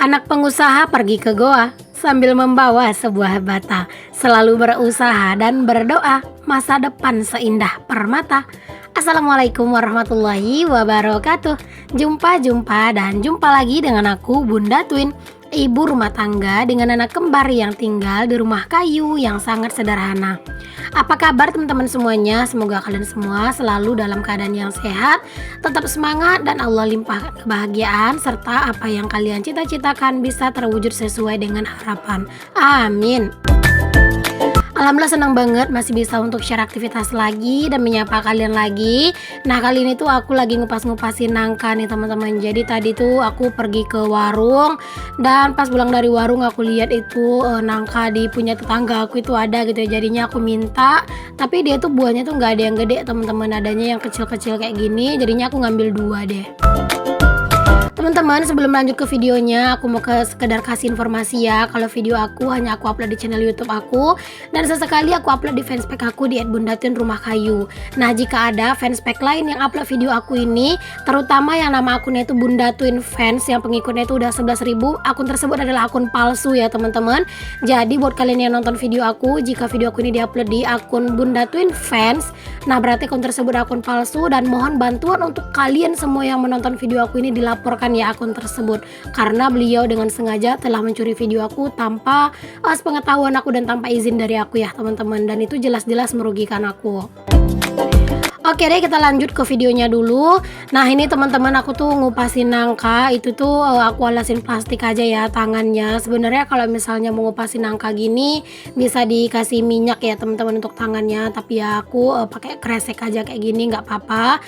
Anak pengusaha pergi ke goa sambil membawa sebuah bata, selalu berusaha dan berdoa masa depan seindah permata. Assalamualaikum warahmatullahi wabarakatuh. Jumpa lagi dengan aku Bunda Twin, ibu rumah tangga dengan anak kembar yang tinggal di rumah kayu yang sangat sederhana. Apa kabar teman-teman semuanya? Semoga kalian semua selalu dalam keadaan yang sehat, tetap semangat dan Allah limpahkan kebahagiaan serta apa yang kalian cita-citakan bisa terwujud sesuai dengan harapan. Amin. Alhamdulillah senang banget masih bisa untuk share aktivitas lagi dan menyapa kalian lagi. Nah, kali ini tuh aku lagi ngupas-ngupasin nangka nih teman-teman. Jadi tadi tuh aku pergi ke warung dan pas pulang dari warung aku lihat itu nangka di punya tetangga aku itu ada gitu ya. Jadinya aku minta, tapi dia tuh buahnya tuh nggak ada yang gede teman-teman, adanya yang kecil-kecil kayak gini. Jadinya aku ngambil 2 deh. Teman-teman, sebelum lanjut ke videonya, aku mau sekedar kasih informasi ya, kalau video aku hanya aku upload di channel YouTube aku dan sesekali aku upload di fanspage aku di @bundatwin rumah kayu. Nah, jika ada fanspage lain yang upload video aku ini, terutama yang nama akunnya itu Bunda Twin Fans yang pengikutnya itu udah 11.000, akun tersebut adalah akun palsu ya teman-teman. Jadi buat kalian yang nonton video aku, jika video aku ini diupload di akun Bunda Twin Fans, nah berarti akun tersebut akun palsu dan mohon bantuan untuk kalian semua yang menonton video aku ini dilaporkan ya akun tersebut, karena beliau dengan sengaja telah mencuri video aku tanpa sepengetahuan aku dan tanpa izin dari aku ya teman-teman, dan itu jelas-jelas merugikan aku. Oke deh, kita lanjut ke videonya dulu. Nah, ini teman-teman aku tuh ngupasin nangka, itu tuh aku alasin plastik aja ya tangannya. Sebenarnya kalau misalnya mau ngupasin nangka gini bisa dikasih minyak ya teman-teman untuk tangannya, tapi ya aku pakai kresek aja kayak gini nggak apa-apa.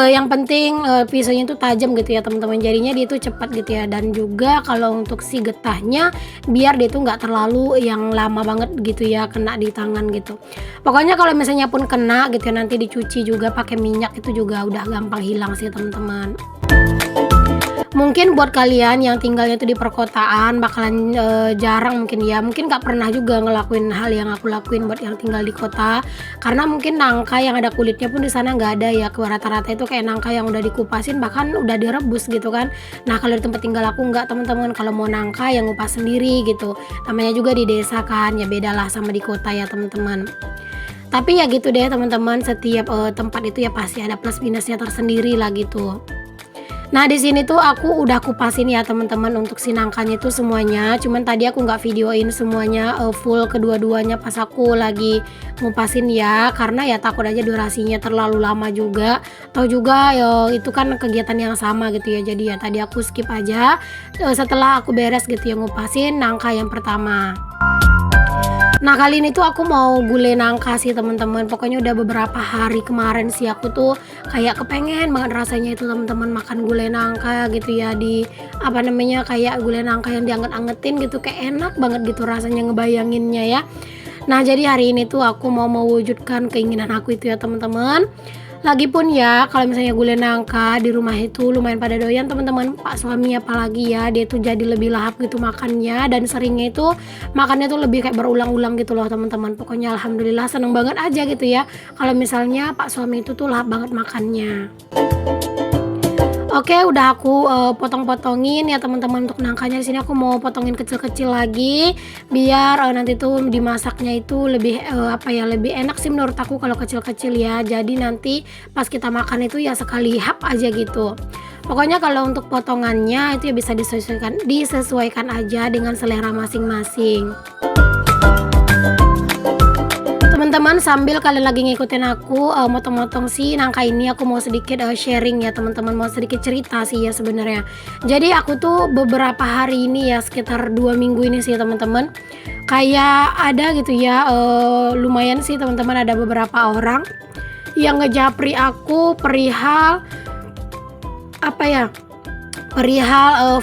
Yang penting pisaunya itu tajam gitu ya teman-teman, jadinya dia tuh cepat gitu ya. Dan juga kalau untuk si getahnya biar dia tuh nggak terlalu yang lama banget gitu ya kena di tangan gitu. Pokoknya kalau misalnya pun kena gitu ya, nanti dicuci juga pakai minyak itu juga udah gampang hilang sih teman-teman. Mungkin buat kalian yang tinggalnya itu di perkotaan bakalan jarang mungkin ya, mungkin nggak pernah juga ngelakuin hal yang aku lakuin buat yang tinggal di kota, karena mungkin nangka yang ada kulitnya pun di sana nggak ada ya, rata-rata itu kayak nangka yang udah dikupasin bahkan udah direbus gitu kan. Nah, kalau di tempat tinggal aku nggak teman-teman, kalau mau nangka yang ngupas sendiri gitu, namanya juga di desa kan ya, bedalah sama di kota ya teman-teman. Tapi ya gitu deh teman-teman, setiap tempat itu ya pasti ada plus minusnya tersendiri lah gitu. Nah, di sini tuh aku udah kupasin ya teman-teman untuk si nangkanya itu semuanya. Cuman tadi aku nggak videoin semuanya full kedua-duanya pas aku lagi ngupasin ya, karena ya takut aja durasinya terlalu lama juga. Atau juga itu kan kegiatan yang sama gitu ya. Jadi ya tadi aku skip aja setelah aku beres gitu ya ngupasin nangka yang pertama. Nah, kali ini tuh aku mau gulai nangka sih teman-teman. Pokoknya udah beberapa hari kemarin sih aku tuh kayak kepengen banget rasanya itu teman-teman makan gulai nangka gitu ya, di apa namanya, kayak gulai nangka yang dianget-angetin gitu, kayak enak banget gitu rasanya ngebayanginnya ya. Nah, jadi hari ini tuh aku mau mewujudkan keinginan aku itu ya teman-teman. Lagipun ya kalau misalnya gulai nangka di rumah itu lumayan pada doyan teman-teman, pak suami apalagi ya, dia tuh jadi lebih lahap gitu makannya, dan seringnya itu makannya tuh lebih kayak berulang-ulang gitu loh teman-teman. Pokoknya alhamdulillah seneng banget aja gitu ya kalau misalnya pak suami itu tuh lahap banget makannya. Oke, udah aku potong-potongin ya teman-teman untuk nangkanya. Di sini aku mau potongin kecil-kecil lagi biar nanti tuh dimasaknya itu lebih lebih enak sih menurut aku kalau kecil-kecil ya. Jadi nanti pas kita makan itu ya sekali hap aja gitu. Pokoknya kalau untuk potongannya itu ya bisa disesuaikan aja dengan selera masing-masing. Teman-teman, sambil kalian lagi ngikutin aku motong-motong si nangka ini, aku mau sedikit sharing ya teman-teman, mau sedikit cerita sih ya sebenarnya. Jadi aku tuh beberapa hari ini ya, sekitar 2 minggu ini sih teman-teman, kayak ada gitu ya lumayan sih teman-teman, ada beberapa orang yang ngejapri aku perihal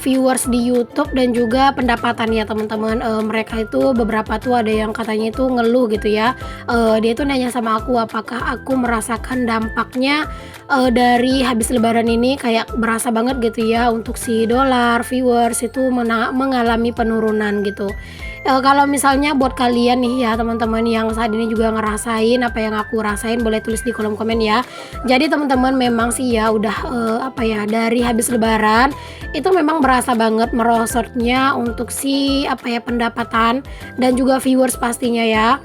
viewers di YouTube dan juga pendapatan ya teman-teman. Mereka itu beberapa tuh ada yang katanya itu ngeluh gitu ya. Dia tuh nanya sama aku apakah aku merasakan dampaknya dari habis lebaran ini kayak berasa banget gitu ya untuk si dolar, viewers itu mengalami penurunan gitu. Kalau misalnya buat kalian nih ya teman-teman yang saat ini juga ngerasain apa yang aku rasain, boleh tulis di kolom komen ya. Jadi teman-teman memang sih ya udah apa ya, dari habis lebaran itu memang berasa banget merosotnya untuk si apa ya, pendapatan dan juga viewers pastinya ya.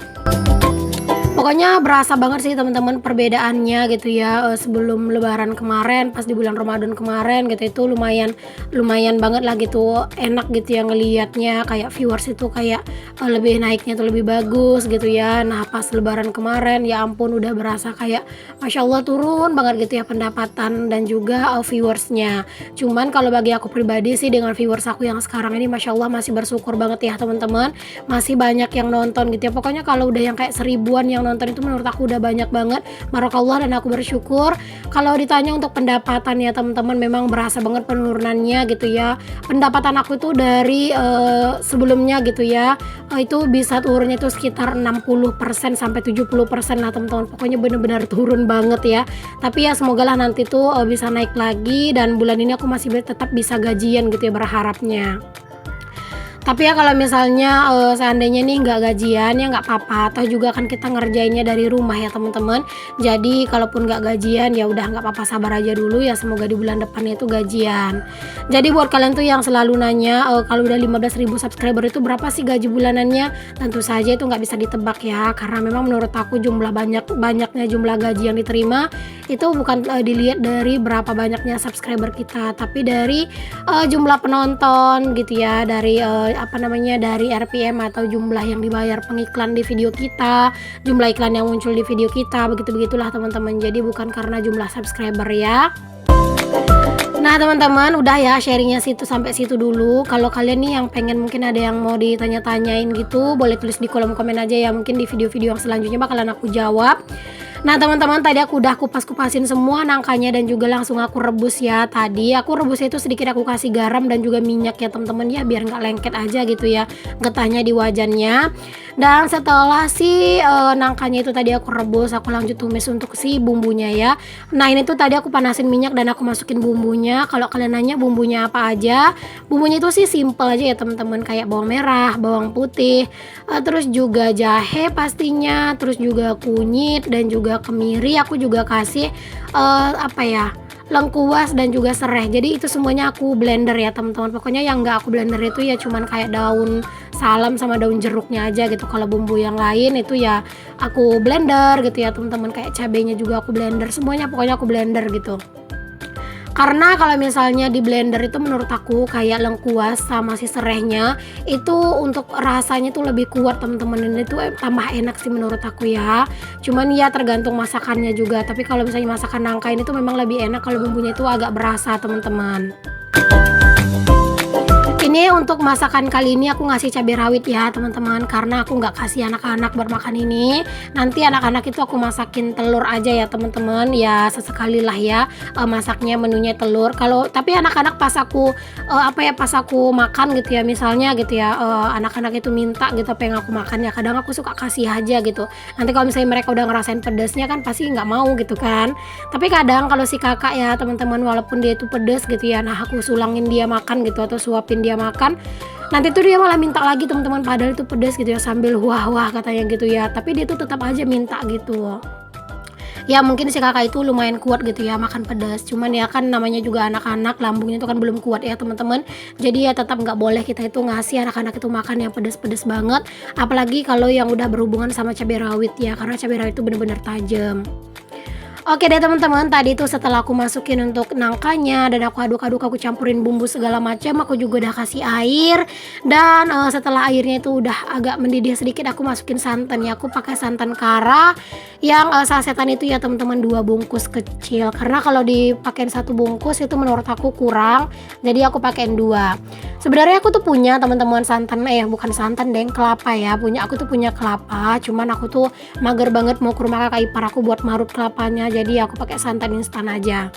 Pokoknya berasa banget sih teman-teman perbedaannya gitu ya, sebelum lebaran kemarin pas di bulan Ramadan kemarin gitu, itu lumayan banget lah gitu, enak gitu ya ngelihatnya, kayak viewers itu kayak lebih naiknya tuh lebih bagus gitu ya. Nah pas lebaran kemarin ya ampun udah berasa kayak Masya Allah turun banget gitu ya pendapatan dan juga viewersnya. Cuman kalau bagi aku pribadi sih dengan viewers aku yang sekarang ini Masya Allah masih bersyukur banget ya teman-teman, masih banyak yang nonton gitu ya. Pokoknya kalau udah yang kayak seribuan yang nonton itu menurut aku udah banyak banget, barakallah, dan aku bersyukur. Kalau ditanya untuk pendapatan ya teman-teman memang berasa banget penurunannya gitu ya. Pendapatan aku itu dari sebelumnya gitu ya, itu bisa turunnya itu sekitar 60% sampai 70% lah teman-teman. Pokoknya bener-bener turun banget ya. Tapi ya semoga lah nanti tuh bisa naik lagi, dan bulan ini aku masih tetap bisa gajian gitu ya berharapnya. Tapi ya kalau misalnya seandainya nih nggak gajian ya nggak apa-apa, atau juga kan kita ngerjainnya dari rumah ya teman-teman. Jadi kalaupun nggak gajian ya udah nggak apa-apa, sabar aja dulu ya, semoga di bulan depannya itu gajian. Jadi buat kalian tuh yang selalu nanya kalau udah 15.000 subscriber itu berapa sih gaji bulanannya, tentu saja itu nggak bisa ditebak ya, karena memang menurut aku banyaknya jumlah gaji yang diterima itu bukan dilihat dari berapa banyaknya subscriber kita, tapi dari jumlah penonton gitu ya, dari dari RPM atau jumlah yang dibayar pengiklan di video kita, jumlah iklan yang muncul di video kita, begitulah teman-teman. Jadi bukan karena jumlah subscriber ya. Nah teman-teman udah ya sharingnya sampai situ dulu. Kalau kalian nih yang pengen mungkin ada yang mau ditanya-tanyain gitu, boleh tulis di kolom komen aja ya, mungkin di video-video yang selanjutnya bakalan aku jawab. Nah teman-teman tadi aku udah kupas-kupasin semua nangkanya dan juga langsung aku rebus ya. Tadi aku rebusnya itu sedikit aku kasih garam dan juga minyak ya teman-teman ya, biar nggak lengket aja gitu ya getahnya di wajannya. Dan setelah si nangkanya itu tadi aku rebus, aku lanjut tumis untuk si bumbunya ya. Nah ini tuh tadi aku panasin minyak dan aku masukin bumbunya. Kalau kalian nanya bumbunya apa aja, bumbunya itu sih simple aja ya teman-teman, kayak bawang merah, bawang putih, terus juga jahe pastinya, terus juga kunyit dan juga kemiri. Aku juga kasih lengkuas dan juga serai. Jadi itu semuanya aku blender ya teman-teman. Pokoknya yang nggak aku blender itu ya cuman kayak daun salam sama daun jeruknya aja gitu. Kalau bumbu yang lain itu ya aku blender gitu ya teman-teman. Kayak cabenya juga aku blender, semuanya pokoknya aku blender gitu. Karena kalau misalnya di blender itu menurut aku kayak lengkuas sama si serehnya itu untuk rasanya tuh lebih kuat teman-teman, dan itu tambah enak sih menurut aku ya. Cuman ya tergantung masakannya juga, tapi kalau misalnya masakan nangka ini tuh memang lebih enak kalau bumbunya itu agak berasa teman-teman. Ini untuk masakan kali ini aku ngasih cabai rawit ya teman-teman, karena aku nggak kasih anak-anak bermakan ini. Nanti anak-anak itu aku masakin telur aja ya teman-teman, ya sesekali lah ya masaknya menunya telur. Tapi anak-anak pas aku pas aku makan gitu ya, misalnya gitu ya anak-anak itu minta gitu apa yang aku makan ya, kadang aku suka kasih aja gitu. Nanti kalau misalnya mereka udah ngerasain pedesnya kan pasti nggak mau gitu kan. Tapi kadang kalau si kakak ya teman-teman, walaupun dia itu pedes gitu ya, nah aku sulangin dia makan gitu atau suapin dia makan, nanti tuh dia malah minta lagi teman-teman, padahal itu pedas gitu ya, sambil wah katanya gitu ya, tapi dia tuh tetap aja minta gitu. Ya mungkin si kakak itu lumayan kuat gitu ya makan pedas, cuman ya kan namanya juga anak-anak, lambungnya itu kan belum kuat ya teman-teman. Jadi ya tetap nggak boleh kita itu ngasih anak-anak itu makan yang pedas-pedas banget, apalagi kalau yang udah berhubungan sama cabai rawit ya, karena cabai rawit itu bener-bener tajam. Oke deh teman-teman, tadi tuh setelah aku masukin untuk nangkanya dan aku aduk-aduk, aku campurin bumbu segala macam, aku juga udah kasih air. Dan setelah airnya itu udah agak mendidih sedikit, aku masukin santan ya. Aku pakai santan kara yang sasetan itu ya teman-teman, 2 bungkus kecil, karena kalau dipakein 1 bungkus itu menurut aku kurang, jadi aku pakein 2. Sebenarnya aku tuh punya teman-teman santan, bukan santan deng, kelapa ya. Aku tuh punya kelapa, cuman aku tuh mager banget mau ke rumah kakak ipar aku buat marut kelapanya, jadi aku pakai santan instan aja.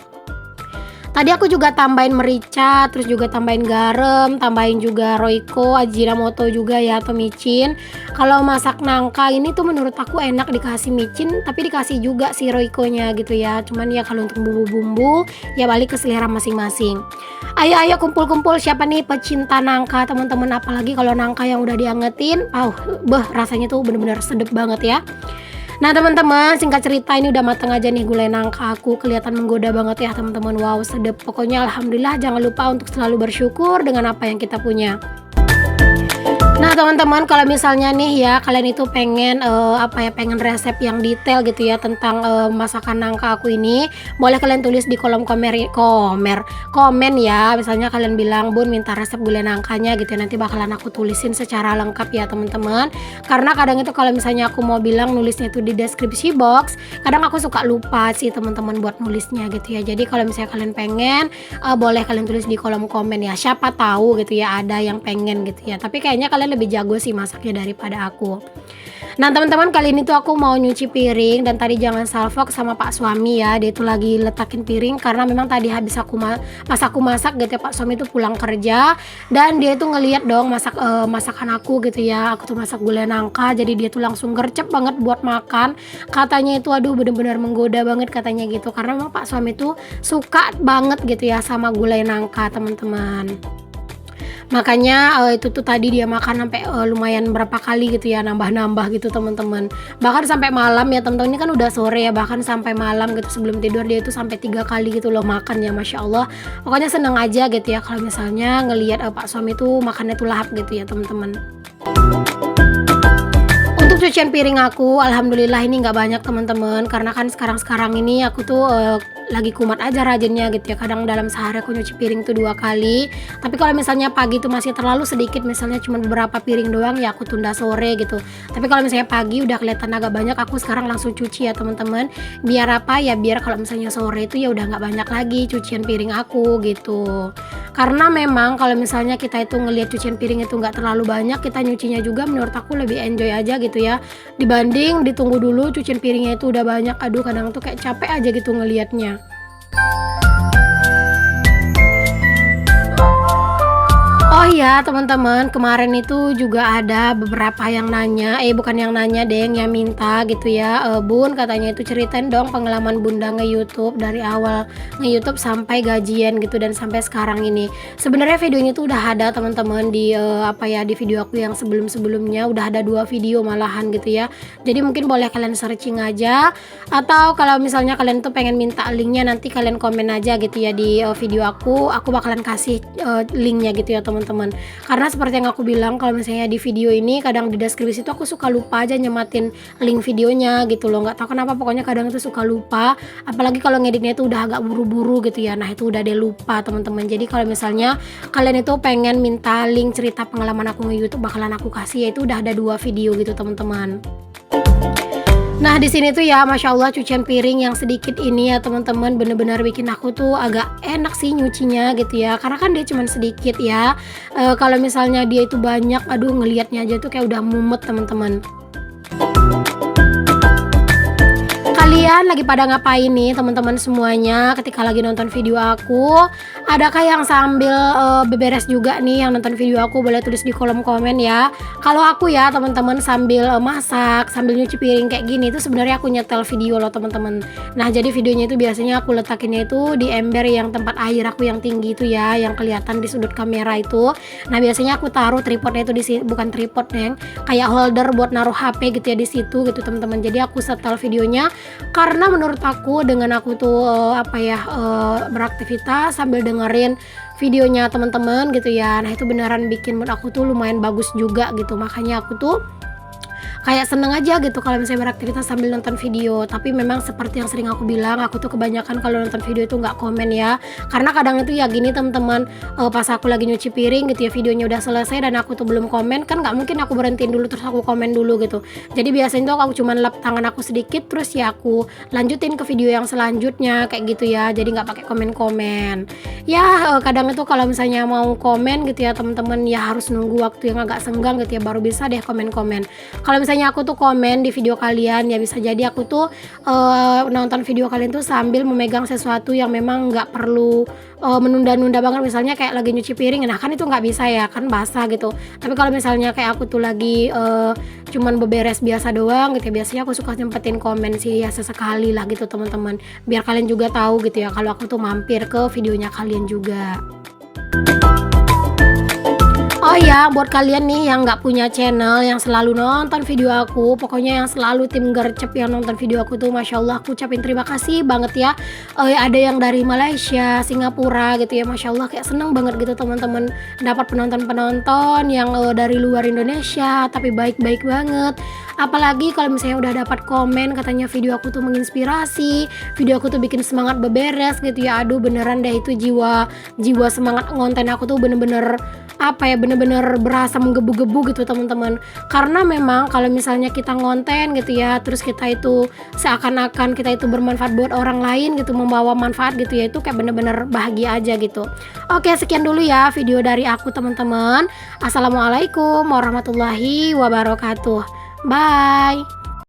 Tadi aku juga tambahin merica, terus juga tambahin garam, tambahin juga Royco, Ajinomoto juga ya, atau micin. Kalau masak nangka ini tuh menurut aku enak dikasih micin, tapi dikasih juga si Royco-nya gitu ya. Cuman ya kalau untuk bumbu-bumbu ya balik ke selera masing-masing. Ayo kumpul-kumpul, siapa nih pecinta nangka teman-teman, apalagi kalau nangka yang udah diangetin, rasanya tuh bener-bener sedep banget ya. Nah teman-teman, singkat cerita ini udah mateng aja nih gulai nangka aku, kelihatan menggoda banget ya teman-teman. Wow, sedep. Pokoknya alhamdulillah, jangan lupa untuk selalu bersyukur dengan apa yang kita punya. Nah teman-teman, kalau misalnya nih ya kalian itu pengen pengen resep yang detail gitu ya tentang masakan nangka aku ini, boleh kalian tulis di kolom komen ya. Misalnya kalian bilang, Bun minta resep gulai nangkanya gitu ya, nanti bakalan aku tulisin secara lengkap ya teman-teman. Karena kadang itu kalau misalnya aku mau bilang nulisnya itu di deskripsi box, kadang aku suka lupa sih teman-teman buat nulisnya gitu ya. Jadi kalau misalnya kalian pengen, boleh kalian tulis di kolom komen ya, siapa tahu gitu ya ada yang pengen gitu ya. Tapi kayaknya kalian lebih jago sih masaknya daripada aku. Nah teman-teman, kali ini tuh aku mau nyuci piring, dan tadi jangan salfok sama Pak suami ya, dia itu lagi letakin piring karena memang tadi habis aku masak gitu ya. Pak suami itu pulang kerja dan dia itu ngeliat dong masakan aku gitu ya, aku tuh masak gulai nangka, jadi dia tuh langsung gercep banget buat makan. Katanya itu aduh bener-bener menggoda banget katanya gitu, karena memang Pak suami tuh suka banget gitu ya sama gulai nangka teman-teman. Makanya itu tuh tadi dia makan sampai lumayan berapa kali gitu ya, nambah-nambah gitu teman-teman. Bahkan sampai malam ya teman-teman, ini kan udah sore ya, bahkan sampai malam gitu sebelum tidur dia itu sampai 3 kali gitu loh makan ya, Masya Allah. Pokoknya seneng aja gitu ya kalau misalnya ngelihat Pak suami tuh makannya tuh lahap gitu ya teman-teman. Untuk cucian piring aku, alhamdulillah ini nggak banyak teman-teman, karena kan sekarang ini aku tuh lagi kumat aja rajinnya gitu ya. Kadang dalam sehari aku nyuci piring tuh 2 kali. Tapi kalau misalnya pagi tuh masih terlalu sedikit, misalnya cuma beberapa piring doang ya aku tunda sore gitu. Tapi kalau misalnya pagi udah kelihatan agak banyak, aku sekarang langsung cuci ya teman-teman. Biar apa ya, biar kalau misalnya sore itu ya udah nggak banyak lagi cucian piring aku gitu. Karena memang kalau misalnya kita itu ngelihat cucian piring itu nggak terlalu banyak, kita nyucinya juga menurut aku lebih enjoy aja gitu ya, dibanding ditunggu dulu cucian piringnya itu udah banyak. Aduh kadang tuh kayak capek aja gitu ngelihatnya. Oh iya teman-teman, kemarin itu juga ada beberapa yang nanya, bukan yang nanya deh, yang minta gitu ya, Bun katanya itu ceritain dong pengalaman Bunda nge-YouTube dari awal nge-YouTube sampai gajian gitu dan sampai sekarang ini. Sebenarnya videonya itu udah ada teman-teman di di video aku yang sebelum-sebelumnya, udah ada 2 video malahan gitu ya. Jadi mungkin boleh kalian searching aja, atau kalau misalnya kalian tuh pengen minta linknya, nanti kalian komen aja gitu ya di video aku bakalan kasih linknya gitu ya teman-teman. Karena seperti yang aku bilang, kalau misalnya di video ini kadang di deskripsi itu aku suka lupa aja nyematin link videonya gitu loh, nggak tahu kenapa, pokoknya kadang itu suka lupa, apalagi kalau ngeditnya itu udah agak buru-buru gitu ya. Nah itu udah deh lupa teman-teman. Jadi kalau misalnya kalian itu pengen minta link cerita pengalaman aku nge-YouTube, bakalan aku kasih, yaitu udah ada 2 video gitu teman-teman. Nah di sini tuh ya Masya Allah, cucian piring yang sedikit ini ya teman-teman, bener-bener bikin aku tuh agak enak sih nyucinya gitu ya, karena kan dia cuman sedikit ya. Kalau misalnya dia itu banyak, aduh ngelihatnya aja tuh kayak udah mumet teman-teman. Kalian lagi pada ngapain nih teman-teman semuanya ketika lagi nonton video aku? Adakah yang sambil beberes juga nih yang nonton video aku? Boleh tulis di kolom komen ya. Kalau aku ya teman-teman sambil masak, sambil nyuci piring kayak gini itu sebenarnya aku nyetel video loh teman-teman. Nah jadi videonya itu biasanya aku letakinnya itu di ember yang tempat air aku yang tinggi itu ya, yang kelihatan di sudut kamera itu. Nah biasanya aku taruh tripodnya itu di sini, bukan tripod neng, kayak holder buat naruh HP gitu ya di situ gitu teman-teman. Jadi aku setel videonya karena menurut aku dengan aku tuh beraktivitas sambil dengerin videonya teman-teman gitu ya, nah itu beneran bikin mood aku tuh lumayan bagus juga gitu. Makanya aku tuh kayak seneng aja gitu kalau misalnya beraktivitas sambil nonton video. Tapi memang seperti yang sering aku bilang, aku tuh kebanyakan kalau nonton video itu nggak komen ya, karena kadang itu ya gini teman-teman, pas aku lagi nyuci piring gitu ya, videonya udah selesai dan aku tuh belum komen, kan nggak mungkin aku berhentiin dulu terus aku komen dulu gitu. Jadi biasanya tuh aku cuman lap tangan aku sedikit, terus ya aku lanjutin ke video yang selanjutnya kayak gitu ya, jadi nggak pakai komen-komen ya. Kadang itu kalau misalnya mau komen gitu ya teman-teman, ya harus nunggu waktu yang agak senggang gitu ya, baru bisa deh komen-komen. Kalau kalau misalnya aku tuh komen di video kalian, ya bisa jadi aku tuh nonton video kalian tuh sambil memegang sesuatu yang memang nggak perlu menunda-nunda banget, misalnya kayak lagi nyuci piring, nah kan itu nggak bisa ya, kan basah gitu. Tapi kalau misalnya kayak aku tuh lagi cuman beberes biasa doang gitu ya, biasanya aku suka nyempetin komen sih ya sesekali lah gitu teman-teman, biar kalian juga tahu gitu ya kalau aku tuh mampir ke videonya kalian juga. Oh ya, buat kalian nih yang nggak punya channel, yang selalu nonton video aku, pokoknya yang selalu tim gercep yang nonton video aku tuh, Masya Allah aku ucapin terima kasih banget ya. Ada yang dari Malaysia, Singapura gitu ya, Masya Allah kayak seneng banget gitu teman-teman dapat penonton-penonton yang dari luar Indonesia, tapi baik-baik banget. Apalagi kalau misalnya udah dapat komen katanya video aku tuh menginspirasi, video aku tuh bikin semangat beberes gitu ya. Aduh beneran deh, itu jiwa semangat ngonten aku tuh bener-bener apa ya, bener-bener berasa menggebu-gebu gitu teman-teman. Karena memang kalau misalnya kita ngonten gitu ya, terus kita itu seakan-akan kita itu bermanfaat buat orang lain gitu, membawa manfaat gitu ya, itu kayak bener-bener bahagia aja gitu. Oke, sekian dulu ya video dari aku teman-teman. Assalamualaikum warahmatullahi wabarakatuh. Bye.